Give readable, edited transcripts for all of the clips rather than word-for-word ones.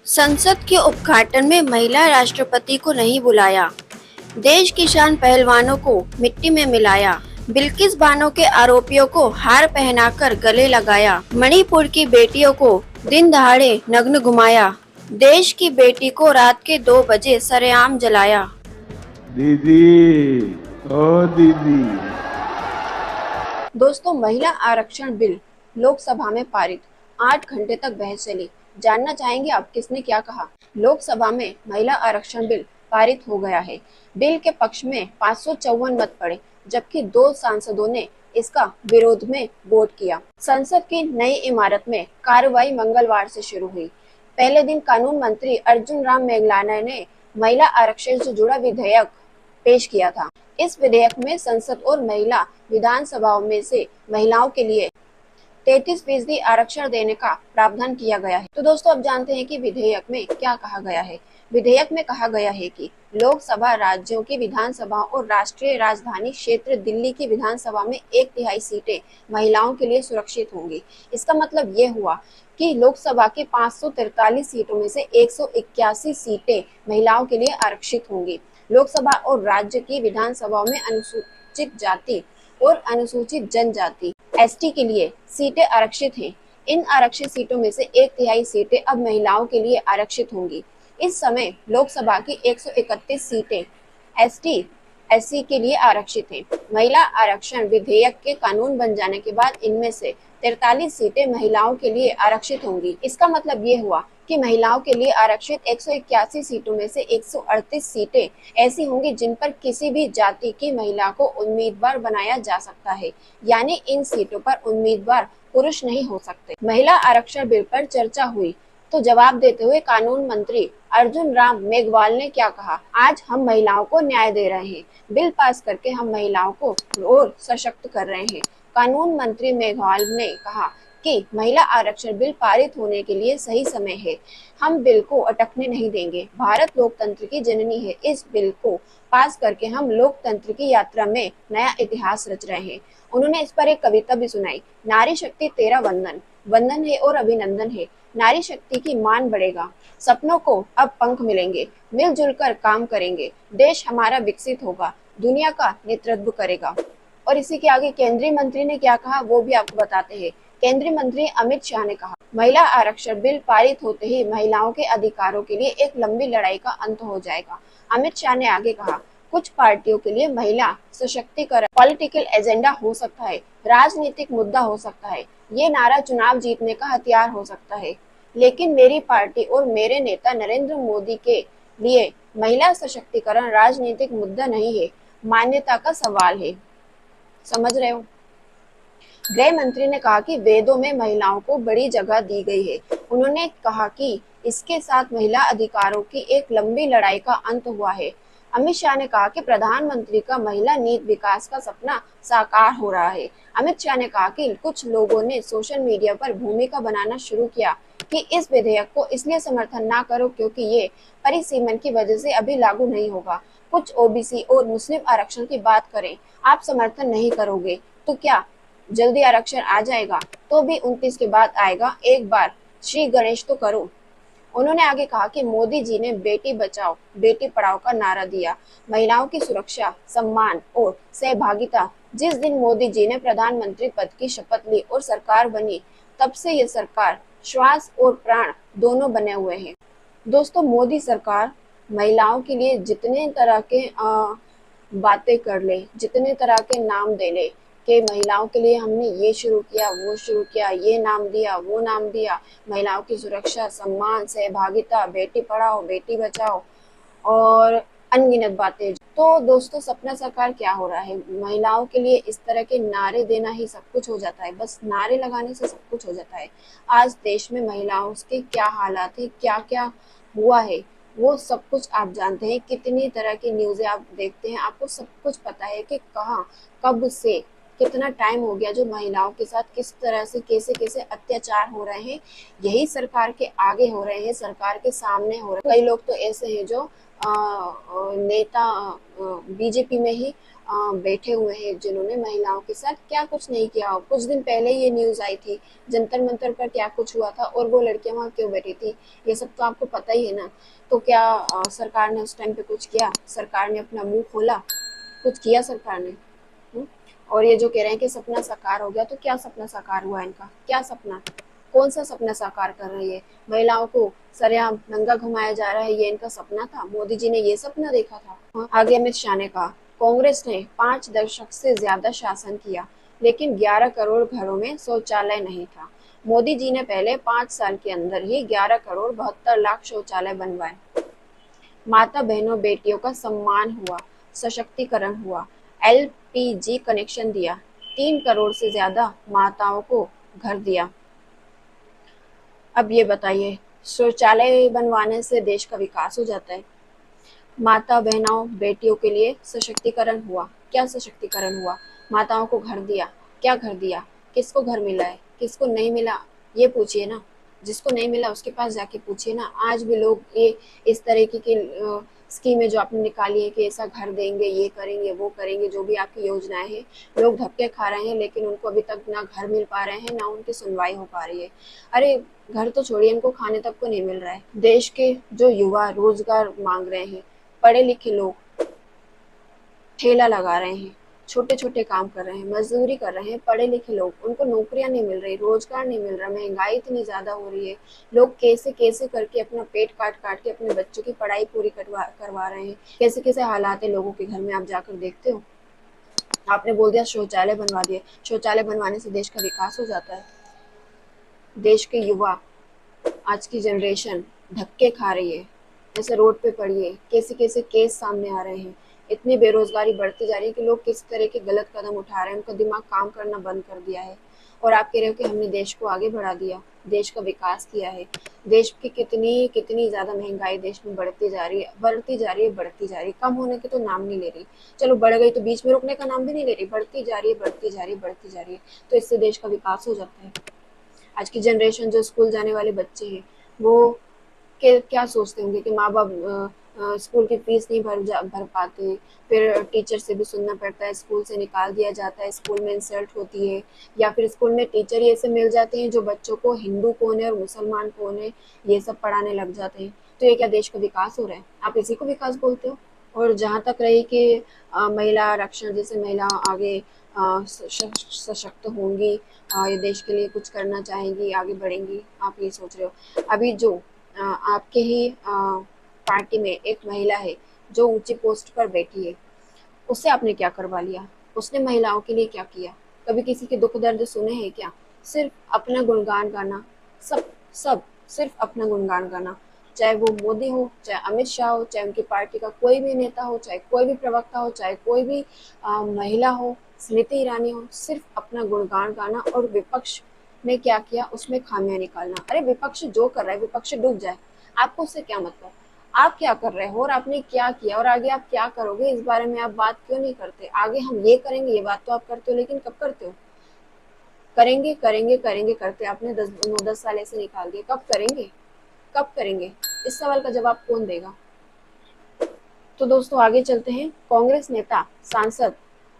संसद के उद्घाटन में महिला राष्ट्रपति को नहीं बुलाया। देश की शान पहलवानों को मिट्टी में मिलाया। बिल्किस बानो के आरोपियों को हार पहनाकर गले लगाया। मणिपुर की बेटियों को दिन दहाड़े नग्न घुमाया। देश की बेटी को रात के 2 बजे सरेआम जलाया। दीदी, ओ दीदी। दोस्तों, महिला आरक्षण बिल लोकसभा में पारित। 8 घंटे तक बहस चली। जानना चाहेंगे आप किसने क्या कहा। लोकसभा में महिला आरक्षण बिल पारित हो गया है। बिल के पक्ष में 554 मत पड़े, जबकि 2 सांसदों ने इसका विरोध में वोट किया। संसद की नई इमारत में कार्रवाई मंगलवार से शुरू हुई। पहले दिन कानून मंत्री अर्जुन राम मेघवाल ने महिला आरक्षण से जुड़ा विधेयक पेश किया था। इस विधेयक में संसद और महिला विधानसभाओं में से महिलाओं के लिए 33% आरक्षण देने का प्रावधान किया गया है। तो दोस्तों, अब जानते हैं कि विधेयक में क्या कहा गया है। विधेयक में कहा गया है कि लोकसभा, राज्यों की विधानसभा और राष्ट्रीय राजधानी क्षेत्र दिल्ली की विधानसभा में 1/3 सीटें महिलाओं के लिए सुरक्षित होंगी। इसका मतलब ये हुआ कि लोकसभा की 543 सीटों में से 181 सीटें महिलाओं के लिए आरक्षित होंगी। लोकसभा और राज्य की विधानसभाओं में अनुसूचित जाति और अनुसूचित जनजाति एसटी के लिए सीटें आरक्षित हैं। इन आरक्षित सीटों में से 1/3 सीटें अब महिलाओं के लिए आरक्षित होंगी। इस समय लोकसभा की 131 सीटें एसटी एससी के लिए आरक्षित हैं। महिला आरक्षण विधेयक के कानून बन जाने के बाद इनमें से 43 सीटें महिलाओं के लिए आरक्षित होंगी। इसका मतलब ये हुआ कि महिलाओं के लिए आरक्षित 181 सीटों में से 138 सीटें ऐसी होंगी जिन पर किसी भी जाति की महिला को उम्मीदवार बनाया जा सकता है, यानी इन सीटों पर उम्मीदवार पुरुष नहीं हो सकते। महिला आरक्षण बिल पर चर्चा हुई तो जवाब देते हुए कानून मंत्री अर्जुन राम मेघवाल ने क्या कहा। आज हम महिलाओं को न्याय दे रहे हैं। बिल पास करके हम महिलाओं को और सशक्त कर रहे हैं। कानून मंत्री मेघवाल ने कहा कि महिला आरक्षण बिल पारित होने के लिए सही समय है। हम बिल को अटकने नहीं देंगे। भारत लोकतंत्र की जननी है। इस बिल को पास करके हम लोकतंत्र की यात्रा में नया इतिहास रच रहे हैं। उन्होंने इस पर एक कविता भी सुनाई। नारी शक्ति तेरा वंदन, वंदन है और अभिनंदन है। नारी शक्ति की मान बढ़ेगा। सपनों को अब पंख मिलेंगे। मिलजुल कर काम करेंगे। देश हमारा विकसित होगा, दुनिया का नेतृत्व करेगा। और इसी के आगे केंद्रीय मंत्री ने क्या कहा वो भी आपको बताते हैं। केंद्रीय मंत्री अमित शाह ने कहा, महिला आरक्षण बिल पारित होते ही महिलाओं के अधिकारों के लिए एक लंबी लड़ाई का अंत हो जाएगा। अमित शाह ने आगे कहा, कुछ पार्टियों के लिए महिला सशक्तिकरण पॉलिटिकल एजेंडा हो सकता है, राजनीतिक मुद्दा हो सकता है, ये नारा चुनाव जीतने का हथियार हो सकता है, लेकिन मेरी पार्टी और मेरे नेता नरेंद्र मोदी के लिए महिला सशक्तिकरण राजनीतिक मुद्दा नहीं है, मान्यता का सवाल है। समझ रहे हो। गृह मंत्री ने कहा कि वेदों में महिलाओं को बड़ी जगह दी गई है। उन्होंने कहा कि इसके साथ महिला अधिकारों की एक लंबी लड़ाई का अंत हुआ है। अमित शाह ने कहा कि प्रधानमंत्री का महिला नीति विकास का सपना साकार हो रहा है। अमित शाह ने कहा कि कुछ लोगों ने सोशल मीडिया पर भूमिका बनाना शुरू किया कि इस विधेयक को इसलिए समर्थन ना करो क्योंकि ये परिसीमन की वजह से अभी लागू नहीं होगा। कुछ ओबीसी और मुस्लिम आरक्षण की बात करें, आप समर्थन नहीं करोगे तो क्या जल्दी आरक्षण आ जाएगा? तो भी 29 के बाद आएगा, एक बार श्री गणेश तो करो। उन्होंने आगे कहा कि मोदी जी ने बेटी बचाओ बेटी पढ़ाओ का नारा दिया। महिलाओं की सुरक्षा, सम्मान और सहभागिता। जिस दिन मोदी जी ने प्रधानमंत्री पद की शपथ ली और सरकार बनी, तब से ये सरकार श्वास और प्राण दोनों बने हुए हैं। दोस्तों, मोदी सरकार महिलाओं के लिए जितने तरह के बातें कर ले, जितने तरह के नाम दे ले कि महिलाओं के लिए हमने ये शुरू किया, वो शुरू किया, ये नाम दिया, वो नाम दिया, महिलाओं की सुरक्षा, सम्मान, सहभागिता, बेटी पढ़ाओ बेटी बचाओ और अनगिनत बातें। तो दोस्तों, सपना सरकार क्या हो रहा है? महिलाओं के लिए इस तरह के नारे देना ही सब कुछ हो जाता है। बस नारे लगाने से सब कुछ हो जाता है। आज देश में महिलाओं के क्या हालात है, क्या क्या हुआ है, वो सब कुछ आप जानते हैं। कितनी तरह की न्यूज़ें आप देखते हैं, आपको सब कुछ पता है कि कहाँ, कब से, कितना टाइम हो गया जो महिलाओं के साथ किस तरह से कैसे कैसे अत्याचार हो रहे हैं। यही सरकार के आगे हो रहे हैं, सरकार के सामने हो रहे हैं। कई लोग तो ऐसे हैं जो नेता बीजेपी में ही बैठे हुए हैं जिन्होंने महिलाओं के साथ क्या कुछ नहीं किया हो। कुछ दिन पहले ये न्यूज़ आई थी जंतर मंतर पर क्या कुछ हुआ था और वो लड़कियां वहाँ क्यों बैठी थी, ये सब तो आपको पता ही है ना। तो क्या सरकार ने उस टाइम पे कुछ किया? सरकार ने अपना मुंह खोला? कुछ किया सरकार ने? हुँ? और ये जो कह रहे हैं कि सपना साकार हो गया, तो क्या सपना साकार हुआ इनका? क्या सपना? कौन सा सपना साकार कर रही है? महिलाओं को सरेआम नंगा घुमाया जा रहा है, ये इनका सपना था? मोदी जी ने ये सपना देखा था? आगे अमित शाह ने कहा, कांग्रेस ने 5 दशक से ज्यादा शासन किया, लेकिन 11 करोड़ घरों में शौचालय नहीं था। मोदी जी ने पहले 5 साल के अंदर ही 11 करोड़ 72 लाख शौचालय बनवाए। माता बहनों बेटियों का सम्मान हुआ, सशक्तिकरण हुआ, एलपीजी कनेक्शन दिया, 3 करोड़ से ज्यादा माताओं को घर दिया। अब ये बताइए, शौचालय बनवाने से देश का विकास हो जाता है? माता बहनों बेटियों के लिए सशक्तिकरण हुआ। क्या सशक्तिकरण हुआ? माताओं को घर दिया। क्या घर दिया? किसको घर मिला है, किसको नहीं मिला, ये पूछिए ना। जिसको नहीं मिला उसके पास जाके पूछिए ना। आज भी लोग ये इस तरीके की स्कीमें जो आपने निकाली है कि ऐसा घर देंगे, ये करेंगे, वो करेंगे, जो भी आपकी योजनाएं हैं, लोग धक्के खा रहे हैं, लेकिन उनको अभी तक ना घर मिल पा रहे हैं, ना उनकी सुनवाई हो पा रही है। अरे घर तो छोड़िए, इनको खाने तक को नहीं मिल रहा है। देश के जो युवा रोजगार मांग रहे हैं, पढ़े लिखे लोग ठेला लगा रहे हैं, छोटे छोटे काम कर रहे हैं, मजदूरी कर रहे हैं, पढ़े लिखे लोग, उनको नौकरियां नहीं मिल रही, रोजगार नहीं मिल रहा, महंगाई इतनी ज्यादा हो रही है। लोग कैसे कैसे करके अपना पेट काट काट के अपने बच्चों की पढ़ाई पूरी करवा रहे हैं। कैसे कैसे हालात है लोगों के घर में, आप जाकर देखते हो। आपने बोल दिया शौचालय बनवा दिए, शौचालय बनवाने से देश का विकास हो जाता है? देश के युवा, आज की जनरेशन धक्के खा रही है। जैसे रोड पे पड़ी है, कैसे कैसे केस सामने आ रहे हैं। इतनी बेरोजगारी बढ़ती जा रही है कि लोग किस तरह के गलत कदम उठा रहे हैं, उनका दिमाग काम करना बंद कर दिया है। और आप कह रहे हो कि हमने देश को आगे बढ़ा दिया, देश का विकास किया है। देश की कितनी कितनी ज्यादा महंगाई देश में बढ़ती जा रही है, बढ़ती जा रही है, बढ़ती जा रही है, कम होने के तो नाम नहीं ले रही। चलो बढ़ गई तो बीच में रुकने का नाम भी नहीं ले रही, बढ़ती जा रही है, बढ़ती जा रही है, बढ़ती जा रही है। तो इससे देश का विकास हो जाता है। आज की जनरेशन जो स्कूल जाने वाले बच्चे हैं, वो क्या सोचते होंगे कि माँ बाप स्कूल की फीस नहीं भर पाते, फिर टीचर से भी सुनना पड़ता है, स्कूल से निकाल दिया जाता है, स्कूल में इंसल्ट होती है, या फिर स्कूल में टीचर ही ऐसे मिल जाते हैं जो बच्चों को हिंदू कौन है और मुसलमान कौन है ये सब पढ़ाने लग जाते हैं। तो ये क्या देश का विकास हो रहा है? आप इसी को विकास बोलते हो? और जहाँ तक रही कि महिला आरक्षण, जैसे महिला आगे सशक्त होंगी, ये देश के लिए कुछ करना चाहेंगी, आगे बढ़ेंगी, आप ये सोच रहे हो। अभी जो आपके ही पार्टी में एक महिला है जो ऊंची पोस्ट पर बैठी है, उससे आपने क्या करवा लिया? उसने महिलाओं के लिए क्या किया? कभी किसी के दुख दर्द सुने हैं क्या? सिर्फ अपना गुणगान गाना, सब सब सिर्फ अपना गुणगान गाना। चाहे वो मोदी हो, चाहे अमित शाह हो, चाहे उनकी पार्टी का कोई भी नेता हो, चाहे कोई भी प्रवक्ता हो, चाहे कोई भी महिला हो, स्मृति ईरानी हो, सिर्फ अपना गुणगान गाना। और विपक्ष ने क्या किया उसमें खामियां निकालना। अरे विपक्ष जो कर रहा है, विपक्ष डूब जाए, आपको उससे क्या मतलब? आप क्या कर रहे हो और आपने क्या किया और आगे आप क्या करोगे, इस बारे में आप बात क्यों नहीं करते? आगे हम ये करेंगे, ये बात तो आप करते हो, लेकिन कब करते हो? करेंगे करेंगे करेंगे करते आपने 10 साल ऐसे निकाल दिए। कब करेंगे? कब करेंगे? इस सवाल का जवाब कौन देगा? तो दोस्तों आगे चलते हैं। कांग्रेस नेता सांसद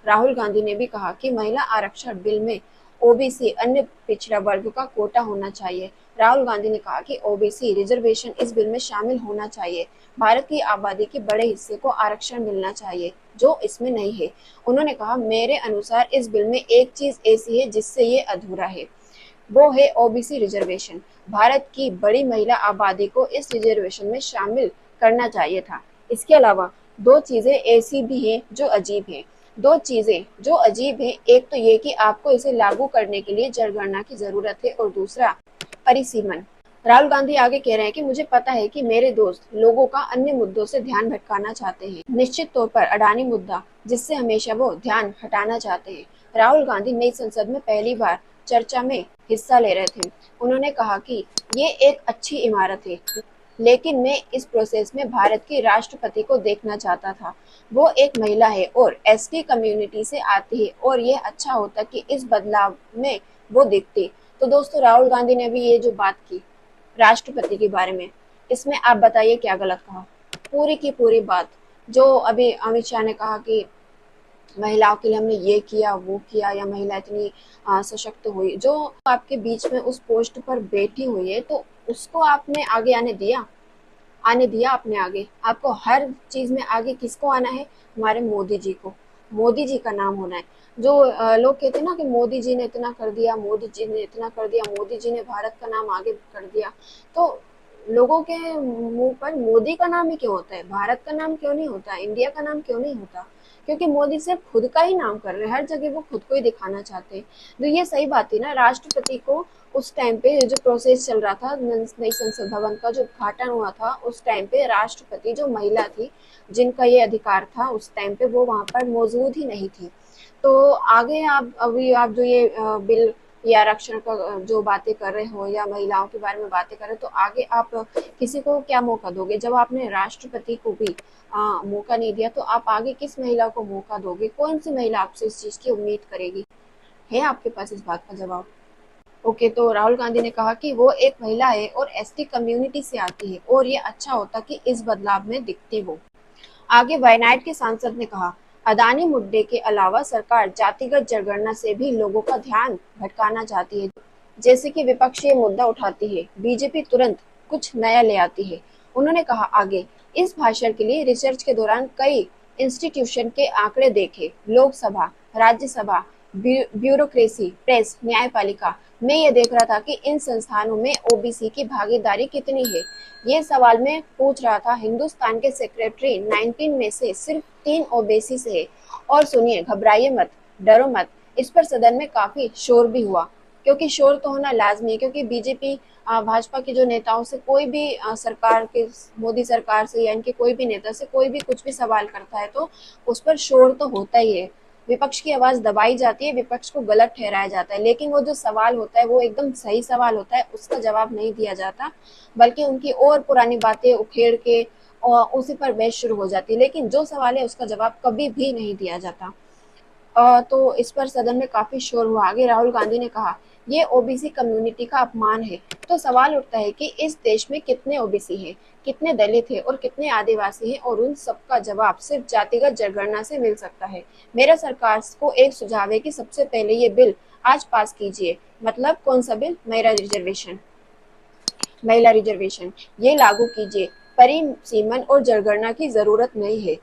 राहुल गांधी ने भी कहा कि महिला आरक्षण बिल में ओबीसी अन्य पिछड़ा वर्ग का कोटा होना चाहिए। राहुल गांधी ने कहा कि ओबीसी रिजर्वेशन इस बिल में शामिल होना चाहिए। भारत की आबादी के बड़े हिस्से को आरक्षण मिलना चाहिए जो इसमें नहीं है। उन्होंने कहा, मेरे अनुसार इस बिल में एक चीज ऐसी है जिससे ये अधूरा है, वो है ओबीसी रिजर्वेशन। भारत की बड़ी महिला आबादी को इस रिजर्वेशन में शामिल करना चाहिए था। इसके अलावा दो चीजें ऐसी भी हैं जो अजीब हैं। दो चीजें जो अजीब हैं, एक तो ये कि आपको इसे लागू करने के लिए जनगणना की जरूरत है, और दूसरा परिसीमन। राहुल गांधी आगे कह रहे हैं कि मुझे पता है कि मेरे दोस्त लोगों का अन्य मुद्दों से ध्यान भटकाना चाहते हैं, निश्चित तौर पर अडानी मुद्दा, जिससे हमेशा वो ध्यान हटाना चाहते हैं। राहुल गांधी नई संसद में पहली बार चर्चा में हिस्सा ले रहे थे। उन्होंने कहा कि ये एक अच्छी इमारत है, लेकिन मैं इस प्रोसेस में भारत की राष्ट्रपति को देखना चाहता था। वो एक महिला है और एसटी कम्युनिटी से आती है, और ये अच्छा होता कि इस बदलाव में वो दिखती। तो दोस्तों राहुल गांधी ने भी ये जो बात की राष्ट्रपति के बारे में, इसमें आप बताइए क्या गलत कहा? पूरी की पूरी बात जो अभी अमित शाह ने कहा कि महिलाओं के लिए हमने ये किया वो किया, या महिला इतनी सशक्त हुई। जो आपके बीच में उस पोस्ट पर बैठी हुई है, तो उसको आपने आगे आने दिया आपने आगे। आपको हर चीज में आगे किसको आना है? हमारे मोदी जी को। मोदी जी का नाम होना है। जो लोग कहते हैं ना कि मोदी जी ने इतना कर दिया, मोदी जी ने इतना कर दिया, मोदी जी ने भारत का नाम आगे कर दिया, तो लोगों के मुंह पर मोदी का नाम ही क्यों होता है? भारत का नाम क्यों नहीं होता? इंडिया का नाम क्यों नहीं होता? क्योंकि मोदी सिर्फ खुद का ही नाम कर रहे हैं, हर जगह वो खुद को ही दिखाना चाहते हैं। तो ये सही बात है ना, राष्ट्रपति को उस टाइम पे जो प्रोसेस चल रहा था, नई संसद भवन का जो उद्घाटन हुआ था, उस टाइम पे राष्ट्रपति जो महिला थी, जिनका ये अधिकार था, उस टाइम पे वो वहां पर मौजूद ही नहीं थी। तो आगे आप अभी आप जो ये बिल या आरक्षण का जो बातें कर रहे हो, या महिलाओं के बारे में बातें कर रहे हो, तो आगे आप किसी को क्या मौका दोगे? जब आपने राष्ट्रपति को भी मौका नहीं दिया, तो आप आगे किस महिला को मौका दोगे? कौन सी महिला आपसे इस चीज की उम्मीद करेगी? है आपके पास इस बात का जवाब? ओके, तो राहुल गांधी ने कहा कि वो एक महिला है और एसटी कम्युनिटी से आती है, और ये अच्छा होता कि इस बदलाव में दिखती वो। आगे वायनाड के सांसद ने कहा, अदानी मुद्दे के अलावा सरकार जातिगत जनगणना से भी लोगों का ध्यान भटकाना चाहती है। जैसे कि विपक्ष ये मुद्दा उठाती है, बीजेपी तुरंत कुछ नया ले आती है। उन्होंने कहा आगे, इस भाषण के लिए रिसर्च के दौरान कई इंस्टीट्यूशन के आंकड़े देखे, लोकसभा, राज्यसभा, ब्यूरोक्रेसी, प्रेस, न्यायपालिका, मैं ये देख रहा था कि इन संस्थानों में ओबीसी की भागीदारी कितनी है। ये सवाल मैं पूछ रहा था। हिंदुस्तान के सेक्रेटरी 19 में से सिर्फ 3 ओबीसी से है। और सुनिए, घबराइए मत, डरो मत। इस पर सदन में काफी शोर भी हुआ, क्योंकि शोर तो होना लाजमी है, क्योंकि बीजेपी भाजपा के जो नेताओं से कोई भी सरकार के, मोदी सरकार से या इनके कोई भी नेता से कोई भी कुछ भी सवाल करता है, तो उस पर शोर तो होता ही है। विपक्ष की आवाज दबाई जाती है, विपक्ष को गलत ठहराया जाता है, लेकिन वो जो सवाल होता है वो एकदम सही सवाल होता है, उसका जवाब नहीं दिया जाता, बल्कि उनकी और पुरानी बातें उखेड़ के और उसी पर बहस शुरू हो जाती है। लेकिन जो सवाल है उसका जवाब कभी भी नहीं दिया जाता। तो इस पर सदन में काफी शोर हुआ। आगे राहुल गांधी ने कहा, ये ओबीसी कम्युनिटी का अपमान है। तो सवाल उठता है कि इस देश में कितने ओबीसी हैं, कितने दलित हैं और कितने आदिवासी हैं, और उन सबका जवाब सिर्फ जातिगत जनगणना से मिल सकता है। मेरा सरकार को एक सुझाव है कि सबसे पहले ये बिल आज पास कीजिए। मतलब कौन सा बिल? महिला रिजर्वेशन ये लागू कीजिए। परिसीमन और जनगणना की जरूरत नहीं है।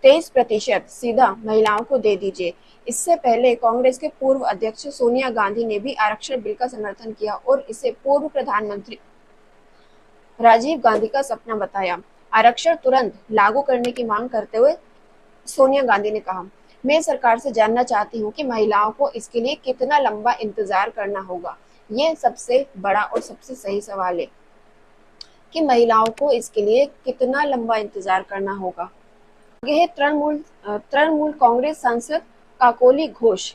23% सीधा महिलाओं को दे दीजिए। इससे पहले कांग्रेस के पूर्व अध्यक्ष सोनिया गांधी ने भी आरक्षण बिल का समर्थन किया और इसे पूर्व प्रधानमंत्री राजीव गांधी का सपना बताया। आरक्षण तुरंत लागू करने की मांग करते हुए सोनिया गांधी ने कहा, मैं सरकार से जानना चाहती हूँ कि महिलाओं को इसके लिए कितना लंबा इंतजार करना होगा। ये सबसे बड़ा और सबसे सही सवाल है कि महिलाओं को इसके लिए कितना लंबा इंतजार करना होगा। आगे है तृणमूल कांग्रेस सांसद काकोली घोष।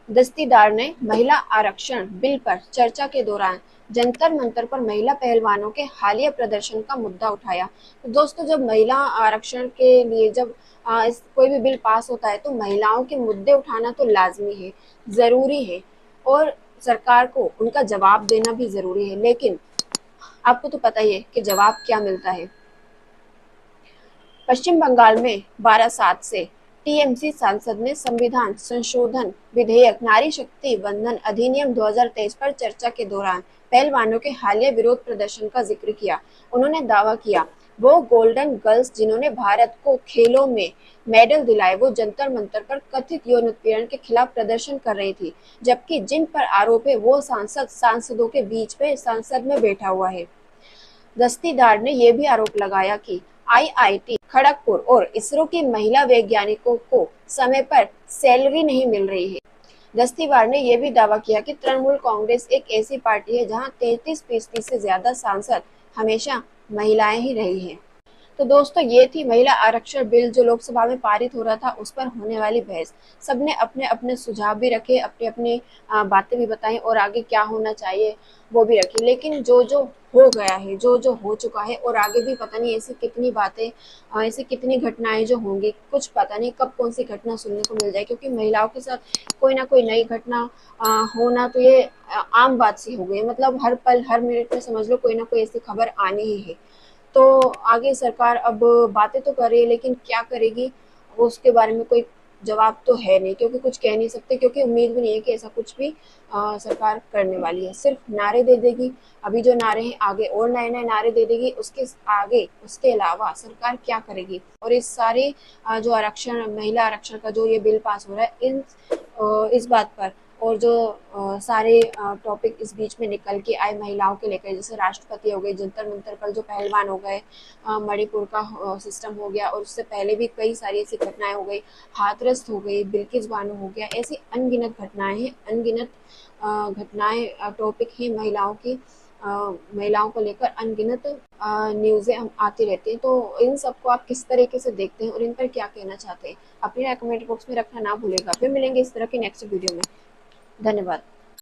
दस्तीदार ने महिला आरक्षण बिल पर चर्चा के दौरान जंतर मंतर पर महिला पहलवानों के हालिया प्रदर्शन का मुद्दा उठाया। तो दोस्तों, जब महिला आरक्षण के लिए जब कोई भी बिल पास होता है, तो महिलाओं के मुद्दे उठाना तो लाजमी है, जरूरी है, और सरकार को उनका जवाब देना भी जरूरी है। लेकिन आपको तो पता ही है कि जवाब क्या मिलता है। पश्चिम बंगाल में बारासात से टीएमसी सांसद ने संविधान संशोधन विधेयक नारी शक्ति वंदन अधिनियम 2023 पर चर्चा के दौरान पहलवानों के हालिया विरोध प्रदर्शन का जिक्र किया। उन्होंने दावा किया, वो गोल्डन गर्ल्स जिन्होंने भारत को खेलों में मेडल दिलाए, वो जंतर मंतर पर कथित यौन उत्पीड़न के खिलाफ प्रदर्शन कर रही थी, जबकि जिन पर आरोप है वो सांसदों के बीच में संसद में बैठा हुआ है। दस्तीदार ने यह भी आरोप लगाया कि आईआईटी खड़गपुर और इसरो की महिला वैज्ञानिकों को समय पर सैलरी नहीं मिल रही है। दस्तीदार ने यह भी दावा किया कि तृणमूल कांग्रेस एक ऐसी पार्टी है जहां 33% से ज्यादा सांसद हमेशा महिलाएं ही रही हैं। तो दोस्तों, ये थी महिला आरक्षण बिल जो लोकसभा में पारित हो रहा था, उस पर होने वाली बहस। सबने अपने अपने सुझाव भी रखे, अपनी अपनी बातें भी बताई, और आगे क्या होना चाहिए वो भी रखी। लेकिन जो जो हो गया है, जो जो हो चुका है, और आगे भी पता नहीं ऐसी कितनी बातें, ऐसी कितनी घटनाएं जो होंगी, कुछ पता नहीं कब कौन सी घटना सुनने को मिल जाए, क्योंकि महिलाओं के साथ कोई ना कोई नई घटना होना तो ये आम बात सी हो गई। मतलब हर पल हर मिनट में समझ लो कोई ना कोई ऐसी खबर आनी ही है। तो आगे सरकार अब बातें तो कर रही है, लेकिन क्या करेगी उसके बारे में कोई जवाब तो है नहीं, क्योंकि कुछ कह नहीं सकते, क्योंकि उम्मीद भी नहीं है कि ऐसा कुछ भी सरकार करने वाली है। सिर्फ नारे दे देगी, अभी जो नारे हैं आगे और नए नए नारे दे देगी, उसके आगे उसके अलावा सरकार क्या करेगी। और इस सारे जो आरक्षण, महिला आरक्षण का जो ये बिल पास हो रहा है, इस बात पर, और जो सारे टॉपिक इस बीच में निकल के आए महिलाओं के लेकर, जैसे राष्ट्रपति हो गए, जंतर मंतर पर जो पहलवान हो गए, मणिपुर का सिस्टम हो गया, और उससे पहले भी कई सारी ऐसी घटनाएं हो गई, हाथरस हो गई, बिल्किस बानो हो गया, ऐसी अनगिनत घटनाएं हैं, अनगिनत घटनाएं, टॉपिक हैं महिलाओं की, महिलाओं को लेकर अनगिनत न्यूज़ें हम आती रहती हैं। तो इन सबको आप किस तरीके से देखते हैं और इन पर क्या कहना चाहते हैं, अपनी राय कमेंट बॉक्स में रखना ना भूलेगा। फिर मिलेंगे इस तरह की नेक्स्ट वीडियो में। धन्यवाद।